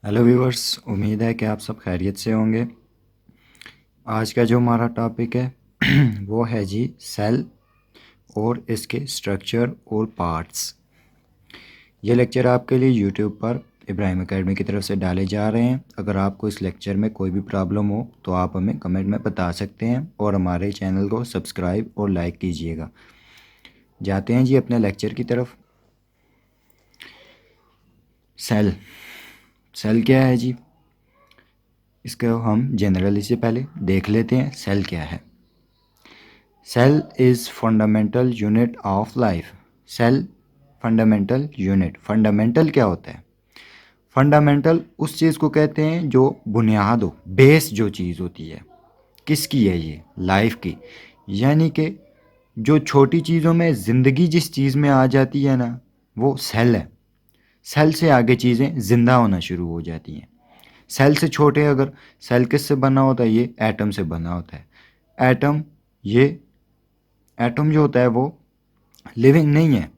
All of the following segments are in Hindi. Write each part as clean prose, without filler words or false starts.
हेलो व्यूवर्स, उम्मीद है कि आप सब खैरियत से होंगे। आज का जो हमारा टॉपिक है वो है जी सेल और इसके स्ट्रक्चर और पार्ट्स। ये लेक्चर आपके लिए यूट्यूब पर इब्राहिम एकेडमी की तरफ से डाले जा रहे हैं। अगर आपको इस लेक्चर में कोई भी प्रॉब्लम हो तो आप हमें कमेंट में बता सकते हैं और हमारे चैनल को सब्सक्राइब और लाइक कीजिएगा। जाते हैं जी अपने लेक्चर की तरफ। सेल सेल क्या है जी? इसको हम जनरली से पहले देख लेते हैं सेल क्या है। Cell is fundamental unit of life. Cell fundamental unit. Fundamental क्या होता है? फंडामेंटल उस चीज़ को कहते हैं जो बुनियाद हो, बेस जो चीज़ होती है। किसकी है ये? लाइफ की। यानी कि जो छोटी चीज़ों में ज़िंदगी जिस चीज़ में आ जाती है ना, वो सेल है। सेल से आगे चीज़ें ज़िंदा होना शुरू हो जाती हैं। सेल से छोटे अगर सेल किससे बना होता है? ये एटम से बना होता है। एटम ये एटम जो होता है वो लिविंग नहीं है,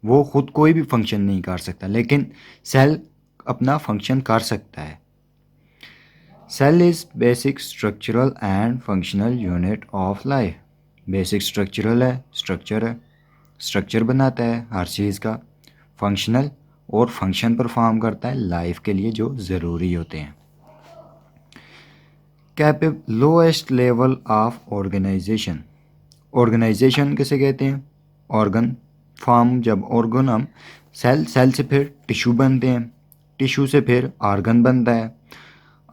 वो खुद कोई भी फंक्शन नहीं कर सकता, लेकिन सेल अपना फंक्शन कर सकता है। Cell is basic structural and functional unit of life. Basic structural है, स्ट्रक्चर है, स्ट्रक्चर बनाता है हर चीज़ का। फंक्शनल और फंक्शन परफॉर्म करता है लाइफ के लिए जो ज़रूरी होते हैं। Lowest level of organization. Organization किसे कहते हैं? Organ form. जब ऑर्गन हम सेल से फिर टिश्यू बनते हैं, टिश्यू से फिर आर्गन बनता है।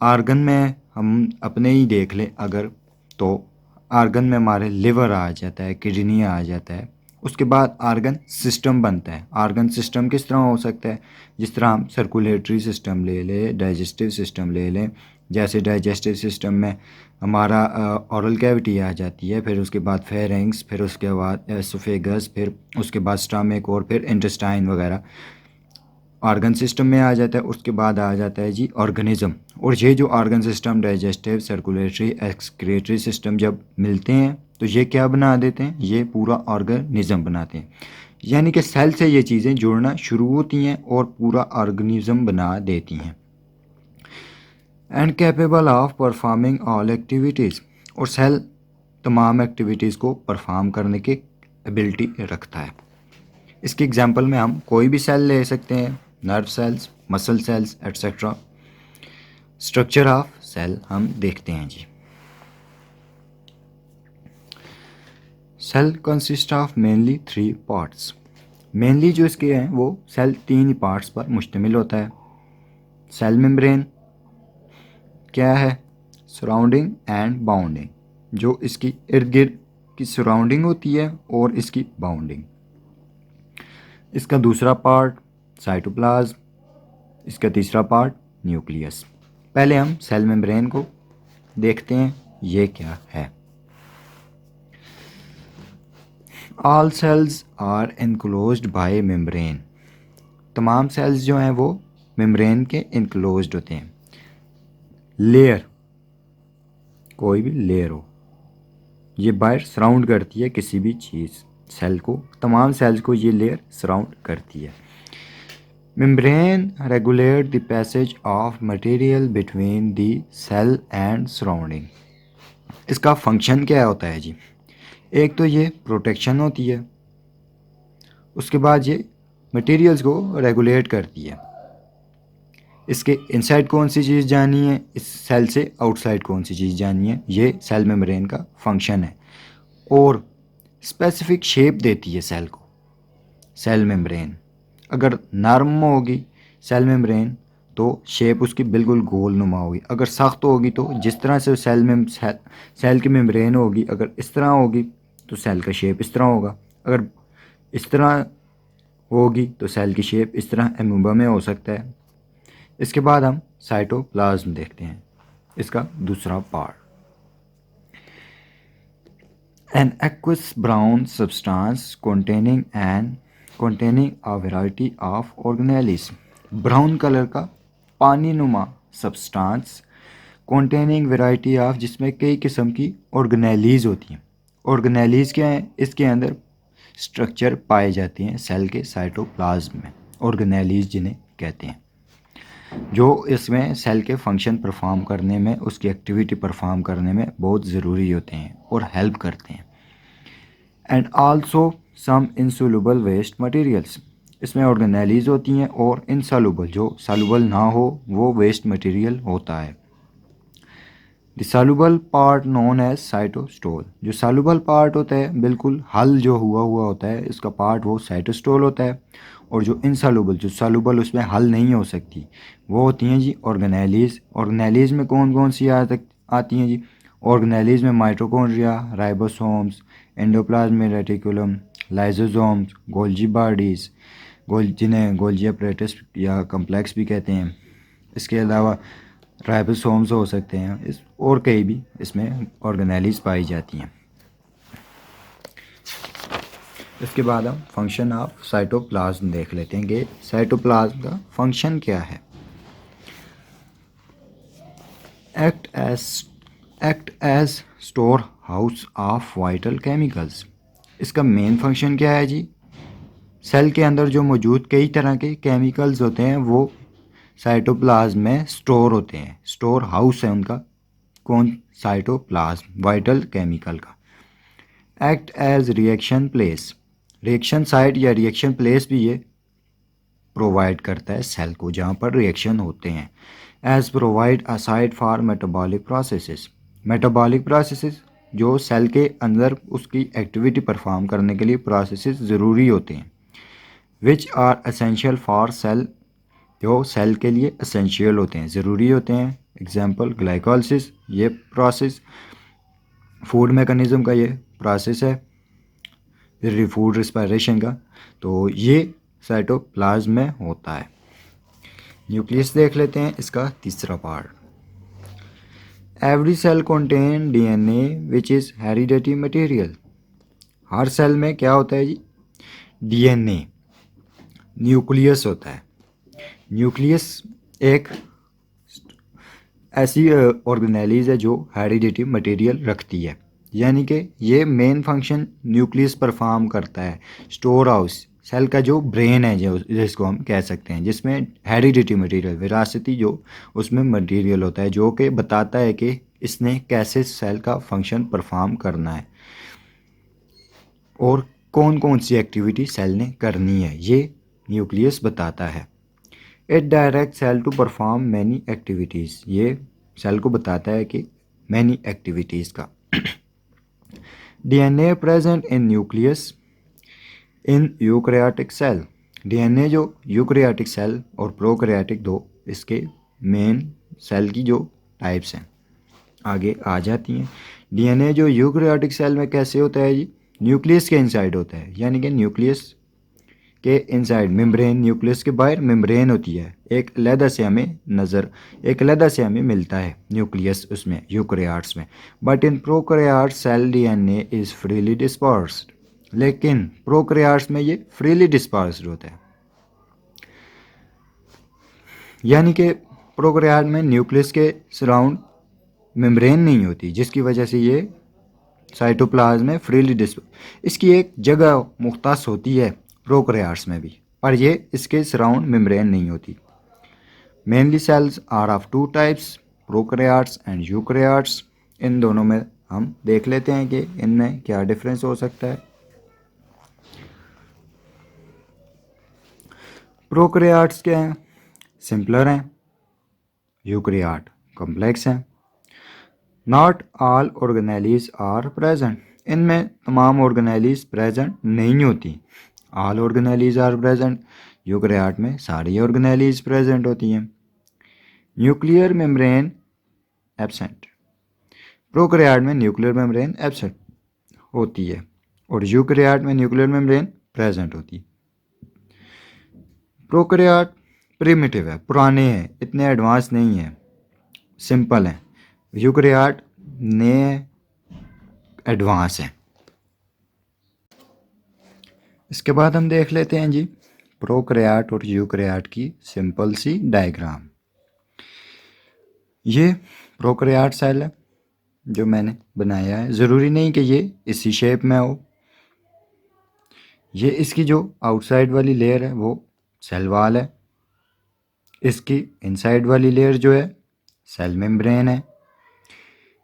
आर्गन में हम अपने ही देख लें अगर, तो आर्गन में हमारे लिवर आ जाता है, किडनी आ जाता है। उसके बाद आर्गन सिस्टम बनता है। आर्गन सिस्टम किस तरह हो सकता है? जिस तरह हम सर्कुलेटरी सिस्टम ले लें, डाइजेस्टिव सिस्टम ले लें। जैसे डाइजेस्टिव सिस्टम में हमारा ओरल कैविटी आ जाती है, फिर उसके बाद फेरिंग्स, फिर उसके बाद एसोफेगस, फिर उसके बाद स्टमक और फिर इंटेस्टाइन वगैरह ऑर्गन सिस्टम में आ जाता है। उसके बाद आ जाता है जी ऑर्गेनिज्म। और ये जो organ system, digestive, circulatory, excretory system जब मिलते हैं तो ये क्या बना देते हैं? ये पूरा ऑर्गेनिज्म बनाते हैं। यानी कि सेल से ये चीज़ें जुड़ना शुरू होती हैं और पूरा ऑर्गेनिज्म बना देती हैं। And capable of performing all activities. और सेल तमाम एक्टिविटीज़ को परफॉर्म करने की एबिलिटी रखता है। इसके एग्जांपल में हम कोई भी सेल ले सकते हैं, nerve cells, muscle cells etcetera. Structure of cell हम देखते हैं जी। Cell consist of mainly 3 parts. Mainly जो इसके हैं वो सेल 3 ही पार्ट्स पर मुश्तमिल होता है। सेल मेम्ब्रेन क्या है? Surrounding and bounding. जो इसकी इर्द गिर्द की सराउंडिंग होती है और इसकी बाउंडिंग। इसका दूसरा पार्ट साइटोप्लाज्म, इसका तीसरा पार्ट न्यूक्लियस। पहले हम सेल मेम्ब्रेन को देखते हैं, ये क्या है। All cells are enclosed by membrane. तमाम सेल्स जो हैं वो मेम्ब्रेन के इनक्लोज्ड होते हैं। लेयर, कोई भी लेयर हो, ये बाहर सराउंड करती है किसी भी चीज़, सेल को, तमाम सेल्स को ये लेयर सराउंड करती है। Membrane regulate the passage of material between the cell and surrounding. इसका फंक्शन क्या होता है जी? एक तो ये प्रोटेक्शन होती है, उसके बाद ये मटेरियल्स को रेगुलेट करती है। इसके इनसाइड कौन सी चीज़ जानी है, इस सेल से आउटसाइड कौन सी चीज़ जानी है, ये सेल मेम्ब्रेन का फंक्शन है। और स्पेसिफिक शेप देती है सेल को। सेल मेम्ब्रेन अगर नरम होगी सेल मेम्ब्रेन तो शेप उसकी बिल्कुल गोल नुमा होगी। अगर सख्त होगी तो जिस तरह से सेल की मेम्ब्रेन होगी, अगर इस तरह होगी तो सेल का शेप इस तरह होगा। अगर इस तरह होगी तो सेल की शेप इस तरह एमूबा में हो सकता है। इसके बाद हम साइटोप्लाज्म देखते हैं, इसका दूसरा part. An aqueous brown substance containing a variety of organelles। Brown colour का पानी नुमा सब्सटेंस containing variety of, जिसमें कई किस्म की ऑर्गेनेलीज होती हैं। ऑर्गेनेलीज क्या हैं? इसके अंदर स्ट्रक्चर पाए जाते हैं सेल के साइटोप्लाज्म में, ऑर्गेनेलीज जिन्हें कहते हैं। जो इसमें सेल के फंक्शन परफॉर्म करने में, उसकी एक्टिविटी परफॉर्म करने में बहुत ज़रूरी होते हैं और हेल्प करते हैं। And also some insoluble waste materials, इसमें ऑर्गेनेलीज होती हैं और इनसोल्यूबल, जो सॉल्युबल ना हो वो वेस्ट मटेरियल होता है। The soluble part known as cytosol, जो सॉल्युबल पार्ट होता है बिल्कुल हल जो हुआ हुआ होता है, इसका पार्ट वो साइटोस्टोल होता है। और जो इनसॉल्युबल, जो सॉल्युबल उसमें हल नहीं हो सकती, वो होती हैं जी ऑर्गेनेलीज। ऑर्गेनेलीज में कौन कौन सी आती हैं जी? ऑर्गेनेलीज में mitochondria, ribosomes, endoplasmic reticulum, lysosomes, Golgi bodies, जिन्हें गोल्जी अपरेटस या कम्प्लेक्स भी कहते हैं। इसके अलावा राइबोसोम्स हो सकते हैं, इस और कई भी इसमें ऑर्गेनेलीज पाई जाती हैं। इसके बाद हम फंक्शन ऑफ साइटोप्लाज्म देख लेते हैं कि साइटोप्लाज्म का फंक्शन क्या है। Act as store house of vital chemicals, इसका मेन फंक्शन क्या है जी? सेल के अंदर जो मौजूद कई तरह के केमिकल्स होते हैं वो साइटोप्लाज्म में स्टोर होते हैं। स्टोर हाउस है उनका कौन? साइटोप्लाज्म, वाइटल केमिकल का। Act as reaction place, reaction site या रिएक्शन प्लेस भी ये प्रोवाइड करता है सेल को, जहाँ पर रिएक्शन होते हैं। As provide a site for metabolic processes, metabolic processes जो सेल के अंदर उसकी एक्टिविटी परफॉर्म करने के लिए प्रोसेसेस ज़रूरी होते हैं। Which are essential for cell, जो सेल के लिए एसेंशियल होते हैं, ज़रूरी होते हैं। एग्जाम्पल ग्लाइकोलिसिस, ये प्रोसेस फूड मैकेनिज्म का ये प्रोसेस है, फूड रिस्पायरेशन का, तो ये साइटोप्लाज्म में होता है। न्यूक्लियस देख लेते हैं, इसका तीसरा part. Every cell contain DNA which is heredity material, हर सेल में क्या होता है जी? डीएनए, न्यूक्लियस होता है। न्यूक्लियस एक ऐसी ऑर्गेनेलीज है जो हेरिडिटी मटेरियल रखती है, यानी कि ये मेन फंक्शन न्यूक्लियस परफॉर्म करता है। स्टोर हाउस, सेल का जो ब्रेन है जो जिसको हम कह सकते हैं, जिसमें हेरिडिटी मटेरियल, विरासती जो उसमें मटेरियल होता है जो कि बताता है कि इसने कैसे सेल का फंक्शन परफॉर्म करना है और कौन कौन सी एक्टिविटी सेल ने करनी है, ये न्यूक्लियस बताता है। It direct cell to perform many activities, ये सेल को बताता है कि मैनी एक्टिविटीज़ का। DNA present in nucleus in eukaryotic cell, DNA जो यूकैरियोटिक सेल और प्रोकैरियोटिक दो इसके मेन सेल की जो टाइप्स हैं आगे आ जाती हैं। डीएनए जो यूकैरियोटिक सेल में कैसे होता है जी? न्यूक्लियस के इनसाइड होता है, यानी कि न्यूक्लियस के इनसाइड मेम्ब्रेन, न्यूक्लियस के बाहर मेम्ब्रेन होती है, एक अलहदा से हमें मिलता है न्यूक्लियस उसमें यूकैरियोट्स में। But in prokaryotes cell DNA is freely dispersed, लेकिन प्रोकैरियोट्स में ये फ्रीली डिस्पर्स्ड होता है, यानी कि प्रोकैरियोट में न्यूक्लियस के सराउंड मेम्ब्रेन नहीं होती, जिसकी वजह से ये साइटोप्लाज्म में फ्रीली इसकी एक जगह मुख्तस होती है प्रोकैरियोट्स में भी, पर ये इसके सराउंड मेम्ब्रेन नहीं होती। Mainly cells are of two types, prokaryotes and eukaryotes. इन दोनों में हम देख लेते हैं कि इनमें क्या डिफरेंस हो सकता है। प्रोकैरियोट्स क्या हैं? सिंपलर हैं। यूकैरियोट कॉम्प्लेक्स हैं। Not all organelles are present, इनमें तमाम ऑर्गेनेलीज प्रेजेंट नहीं होती। All organelles are present, eukaryote में सारी ऑर्गेनेलीज प्रेजेंट होती हैं। न्यूक्लियर मेम्ब्रेन एब्सेंट, प्रोकैरियोट में न्यूक्लियर मेम्ब्रेन एब्सेंट होती है और यूकैरियोट में न्यूक्लियर मेम्ब्रेन प्रेजेंट होती है। प्रोकैरियोट प्रिमिटिव है, पुराने हैं, इतने एडवांस नहीं है, सिंपल हैं। यूकैरियोट नए एडवांस हैं। इसके बाद हम देख लेते हैं जी प्रोकैरियोट और यूकैरियोट की सिंपल सी डायग्राम। ये प्रोकैरियोट सेल है जो मैंने बनाया है, ज़रूरी नहीं कि ये इसी शेप में हो। ये इसकी जो आउटसाइड वाली लेयर है वो सेल वॉल है, इसकी इनसाइड वाली लेयर जो है सेल मेम्ब्रेन है।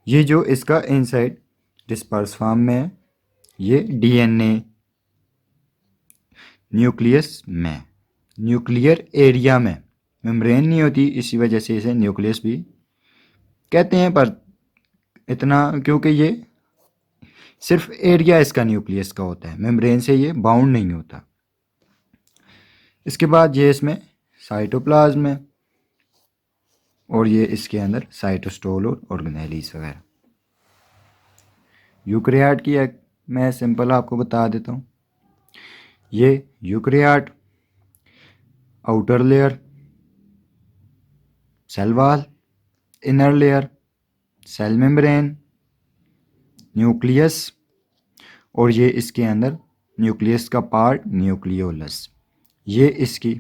ये जो इसका इनसाइड डिस्पर्स फॉर्म में है, ये डीएनए न्यूक्लियस में, न्यूक्लियर एरिया में मेम्ब्रेन नहीं होती, इसी वजह से इसे न्यूक्लियस भी कहते हैं। पर इतना क्योंकि ये सिर्फ एरिया इसका न्यूक्लियस का होता है, मेम्ब्रेन से ये बाउंड नहीं होता। इसके बाद ये इसमें साइटोप्लाज्म है और ये इसके अंदर साइटोस्टोल और ऑर्गेनेलीज वगैरह। यूकैरियोट की एक मैं सिंपल आपको बता देता हूँ। ये eukaryote outer layer cell wall, inner layer cell membrane, nucleus और ये इसके अंदर न्यूक्लियस का पार्ट न्यूक्लियोलस। ये इसकी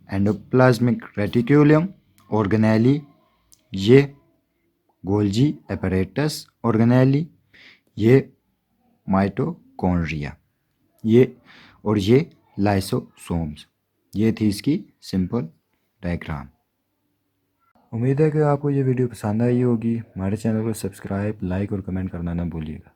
एंडोप्लाज्मिक रेटिक्यूलम ऑर्गेनेली, ये गोल्जी एपरेटस ऑर्गेनेली, ये माइटोकॉन्ड्रिया, ये और ये लाइसोसोम्स। ये थी इसकी सिंपल डायग्राम। उम्मीद है कि आपको ये वीडियो पसंद आई होगी। हमारे चैनल को सब्सक्राइब, लाइक और कमेंट करना ना भूलिएगा।